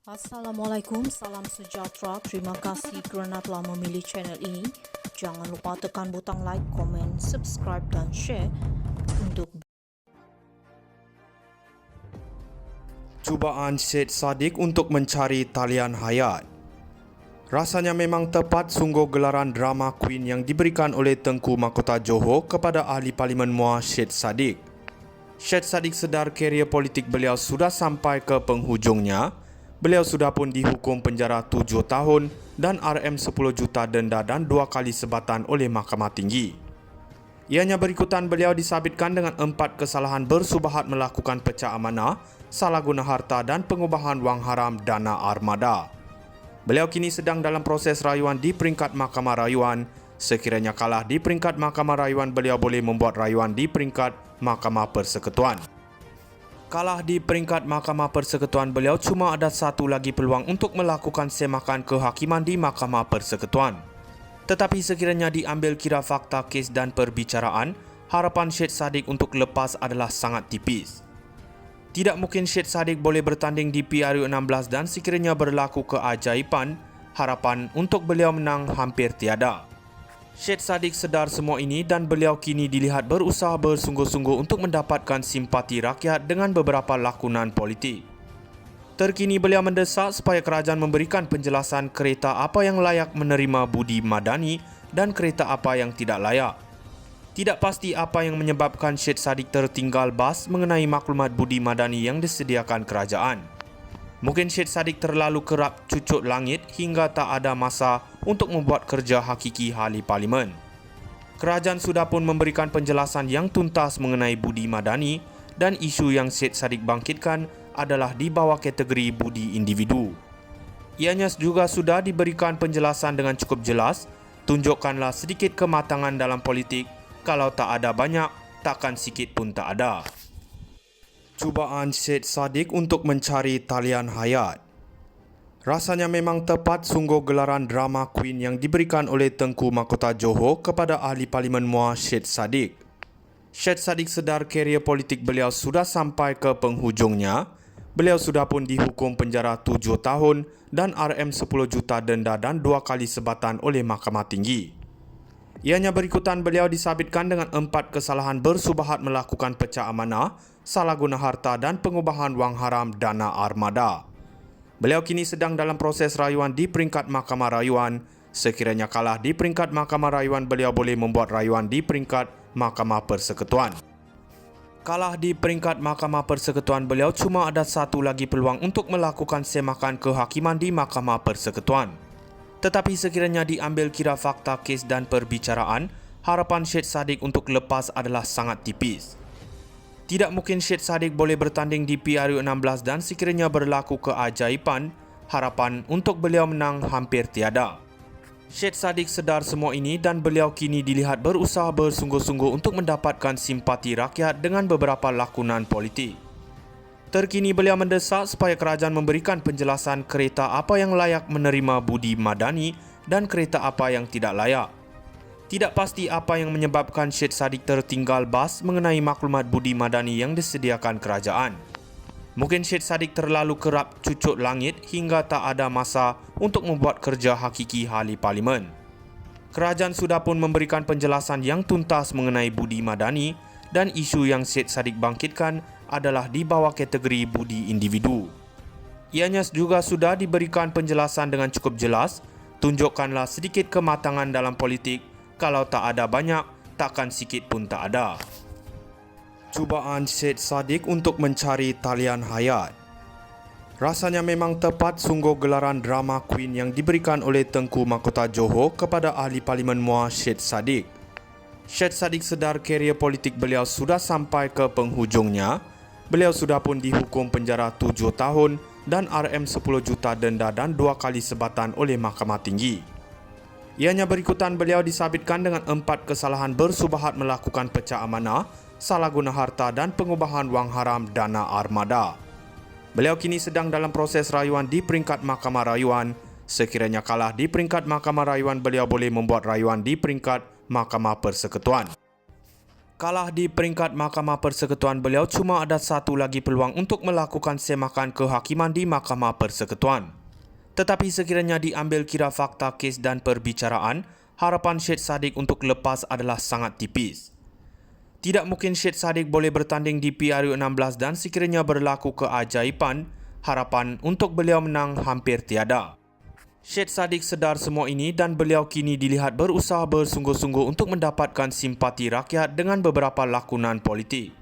Assalamualaikum, salam sejahtera. Terima kasih kerana telah memilih channel ini. Jangan lupa tekan butang like, komen, subscribe dan share untuk Cubaan Syed Saddiq untuk mencari talian hayat. Rasanya memang tepat sungguh gelaran drama Queen yang diberikan oleh Tengku Mahkota Johor kepada Ahli Parlimen Muar Syed Saddiq. Syed Saddiq sedar kerjaya politik beliau sudah sampai ke penghujungnya. Beliau sudah pun dihukum penjara 7 tahun dan RM 10 juta denda dan 2 kali sebatan oleh Mahkamah Tinggi. Ianya berikutan beliau disabitkan dengan 4 kesalahan bersubahat melakukan pecah amanah, salah guna harta dan pengubahan wang haram dana armada. Beliau kini sedang dalam proses rayuan di peringkat Mahkamah Rayuan. Sekiranya kalah di peringkat Mahkamah Rayuan, beliau boleh membuat rayuan di peringkat Mahkamah Persekutuan. Kalah di peringkat Mahkamah Persekutuan, beliau cuma ada satu lagi peluang untuk melakukan semakan kehakiman di Mahkamah Persekutuan. Tetapi sekiranya diambil kira fakta kes dan perbicaraan, harapan Syed Saddiq untuk lepas adalah sangat tipis. Tidak mungkin Syed Saddiq boleh bertanding di PRU16 dan sekiranya berlaku keajaiban, harapan untuk beliau menang hampir tiada. Syed Saddiq sedar semua ini dan beliau kini dilihat berusaha bersungguh-sungguh untuk mendapatkan simpati rakyat dengan beberapa lakonan politik. Terkini beliau mendesak supaya kerajaan memberikan penjelasan kereta apa yang layak menerima budi madani dan kereta apa yang tidak layak. Tidak pasti apa yang menyebabkan Syed Saddiq tertinggal bas mengenai maklumat budi madani yang disediakan kerajaan. Mungkin Syed Saddiq terlalu kerap cucuk langit hingga tak ada masa untuk membuat kerja hakiki ahli parlimen. Kerajaan sudah pun memberikan penjelasan yang tuntas mengenai budi madani dan isu yang Syed Saddiq bangkitkan adalah di bawah kategori budi individu. Ianya juga sudah diberikan penjelasan dengan cukup jelas. Tunjukkanlah sedikit kematangan dalam politik. Kalau tak ada banyak, takkan sikit pun tak ada. Cubaan Syed Saddiq untuk mencari talian hayat. Rasanya memang tepat sungguh gelaran drama Queen yang diberikan oleh Tengku Mahkota Johor kepada Ahli Parlimen Muar Syed Saddiq. Syed Saddiq sedar kerjaya politik beliau sudah sampai ke penghujungnya. Beliau sudah pun dihukum penjara 7 tahun dan RM 10 juta denda dan 2 kali sebatan oleh Mahkamah Tinggi. Ianya berikutan beliau disabitkan dengan 4 kesalahan bersubahat melakukan pecah amanah, salah guna harta dan pengubahan wang haram dana armada. Beliau kini sedang dalam proses rayuan di peringkat Mahkamah Rayuan. Sekiranya kalah di peringkat Mahkamah Rayuan, beliau boleh membuat rayuan di peringkat Mahkamah Persekutuan. Kalah di peringkat Mahkamah Persekutuan, beliau cuma ada satu lagi peluang untuk melakukan semakan kehakiman di Mahkamah Persekutuan. Tetapi sekiranya diambil kira fakta kes dan perbicaraan, harapan Syed Saddiq untuk lepas adalah sangat tipis. Tidak mungkin Syed Saddiq boleh bertanding di PRU16 dan sekiranya berlaku keajaiban, harapan untuk beliau menang hampir tiada. Syed Saddiq sedar semua ini dan beliau kini dilihat berusaha bersungguh-sungguh untuk mendapatkan simpati rakyat dengan beberapa lakonan politik. Terkini beliau mendesak supaya kerajaan memberikan penjelasan kereta apa yang layak menerima budi madani dan kereta apa yang tidak layak. Tidak pasti apa yang menyebabkan Syed Saddiq tertinggal bas mengenai maklumat budi madani yang disediakan kerajaan. Mungkin Syed Saddiq terlalu kerap cucuk langit hingga tak ada masa untuk membuat kerja hakiki ahli parlimen. Kerajaan sudah pun memberikan penjelasan yang tuntas mengenai budi madani dan isu yang Syed Saddiq bangkitkan adalah di bawah kategori budi individu. Ianya juga sudah diberikan penjelasan dengan cukup jelas. Tunjukkanlah sedikit kematangan dalam politik. Kalau tak ada banyak, takkan sikit pun tak ada. Cubaan Syed Saddiq untuk mencari talian hayat. Rasanya memang tepat sungguh gelaran drama Queen yang diberikan oleh Tengku Mahkota Johor kepada Ahli Parlimen Muar Syed Saddiq. Syed Saddiq sedar kerjaya politik beliau sudah sampai ke penghujungnya. Beliau sudah pun dihukum penjara 7 tahun dan RM 10 juta denda dan 2 kali sebatan oleh Mahkamah Tinggi. Ianya berikutan beliau disabitkan dengan 4 kesalahan bersubahat melakukan pecah amanah, salah guna harta dan pengubahan wang haram dana armada. Beliau kini sedang dalam proses rayuan di peringkat Mahkamah Rayuan. Sekiranya kalah di peringkat Mahkamah Rayuan, beliau boleh membuat rayuan di peringkat Mahkamah Persekutuan. Kalah di peringkat Mahkamah Persekutuan, beliau cuma ada satu lagi peluang untuk melakukan semakan kehakiman di Mahkamah Persekutuan. Tetapi sekiranya diambil kira fakta kes dan perbicaraan, harapan Syed Saddiq untuk lepas adalah sangat tipis. Tidak mungkin Syed Saddiq boleh bertanding di PRU16 dan sekiranya berlaku keajaiban, harapan untuk beliau menang hampir tiada. Syed Saddiq sedar semua ini dan beliau kini dilihat berusaha bersungguh-sungguh untuk mendapatkan simpati rakyat dengan beberapa lakonan politik.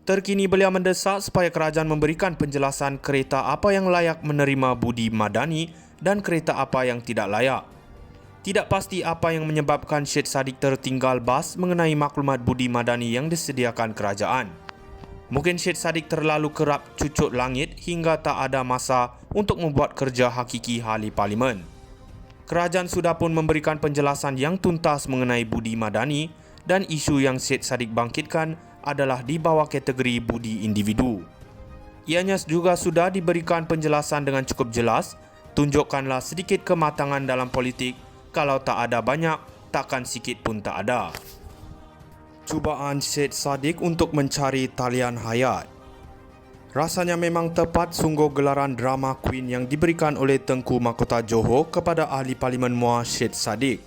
Terkini beliau mendesak supaya kerajaan memberikan penjelasan kereta apa yang layak menerima budi madani dan kereta apa yang tidak layak. Tidak pasti apa yang menyebabkan Syed Saddiq tertinggal bas mengenai maklumat budi madani yang disediakan kerajaan. Mungkin Syed Saddiq terlalu kerap cucuk langit hingga tak ada masa untuk membuat kerja hakiki ahli parlimen. Kerajaan sudah pun memberikan penjelasan yang tuntas mengenai budi madani dan isu yang Syed Saddiq bangkitkan adalah di bawah kategori budi individu. Ianya juga sudah diberikan penjelasan dengan cukup jelas, tunjukkanlah sedikit kematangan dalam politik, kalau tak ada banyak, takkan sikit pun tak ada. Cubaan Syed Saddiq untuk mencari talian hayat. Rasanya memang tepat sungguh gelaran drama Queen yang diberikan oleh Tengku Mahkota Johor kepada ahli parlimen Muar Syed Saddiq.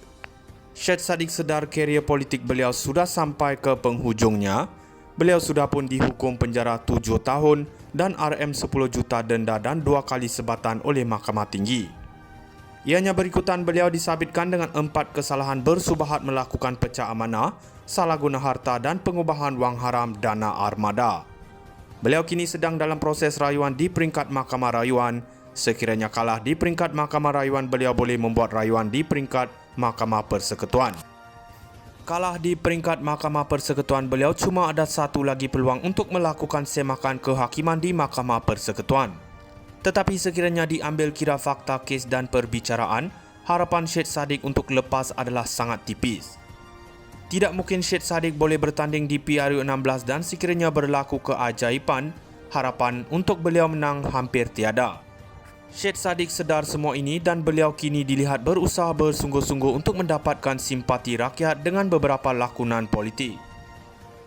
Syed Saddiq sedar karier politik beliau sudah sampai ke penghujungnya. Beliau sudah pun dihukum penjara 7 tahun dan RM 10 juta denda dan 2 kali sebatan oleh Mahkamah Tinggi. Ianya berikutan beliau disabitkan dengan 4 kesalahan bersubahat melakukan pecah amanah, salah guna harta dan pengubahan wang haram dana armada. Beliau kini sedang dalam proses rayuan di peringkat Mahkamah Rayuan. Sekiranya kalah di peringkat Mahkamah Rayuan, beliau boleh membuat rayuan di peringkat Mahkamah Persekutuan. Kalah di peringkat Mahkamah Persekutuan, beliau cuma ada satu lagi peluang untuk melakukan semakan kehakiman di Mahkamah Persekutuan. Tetapi sekiranya diambil kira fakta kes dan perbicaraan, harapan Syed Saddiq untuk lepas adalah sangat tipis. Tidak mungkin Syed Saddiq boleh bertanding di PRU16 dan sekiranya berlaku keajaiban, harapan untuk beliau menang hampir tiada. Syed Saddiq sedar semua ini dan beliau kini dilihat berusaha bersungguh-sungguh untuk mendapatkan simpati rakyat dengan beberapa lakonan politik.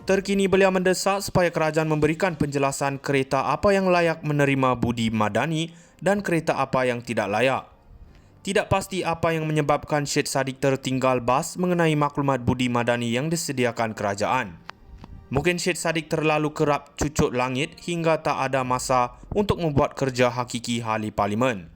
Terkini beliau mendesak supaya kerajaan memberikan penjelasan kereta apa yang layak menerima budi madani dan kereta apa yang tidak layak. Tidak pasti apa yang menyebabkan Syed Saddiq tertinggal bas mengenai maklumat budi madani yang disediakan kerajaan. Mungkin Syed Saddiq terlalu kerap cucuk langit hingga tak ada masa untuk membuat kerja hakiki ahli parlimen.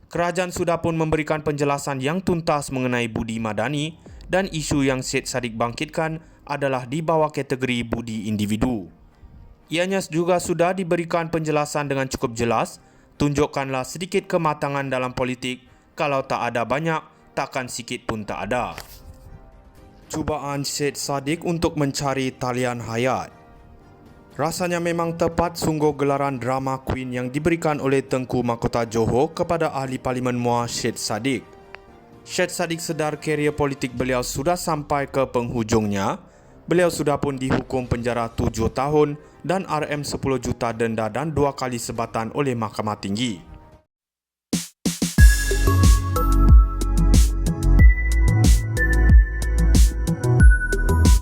Kerajaan sudah pun memberikan penjelasan yang tuntas mengenai budi madani dan isu yang Syed Saddiq bangkitkan adalah di bawah kategori budi individu. Ianya juga sudah diberikan penjelasan dengan cukup jelas, tunjukkanlah sedikit kematangan dalam politik, kalau tak ada banyak, takkan sikit pun tak ada. Cubaan Syed Saddiq untuk mencari talian hayat. Rasanya memang tepat sungguh gelaran drama Queen yang diberikan oleh Tengku Mahkota Johor kepada ahli parlimen Muar Syed Saddiq. Syed Saddiq sedar karier politik beliau sudah sampai ke penghujungnya. Beliau sudah pun dihukum penjara 7 tahun dan RM 10 juta denda dan 2 kali sebatan oleh Mahkamah Tinggi.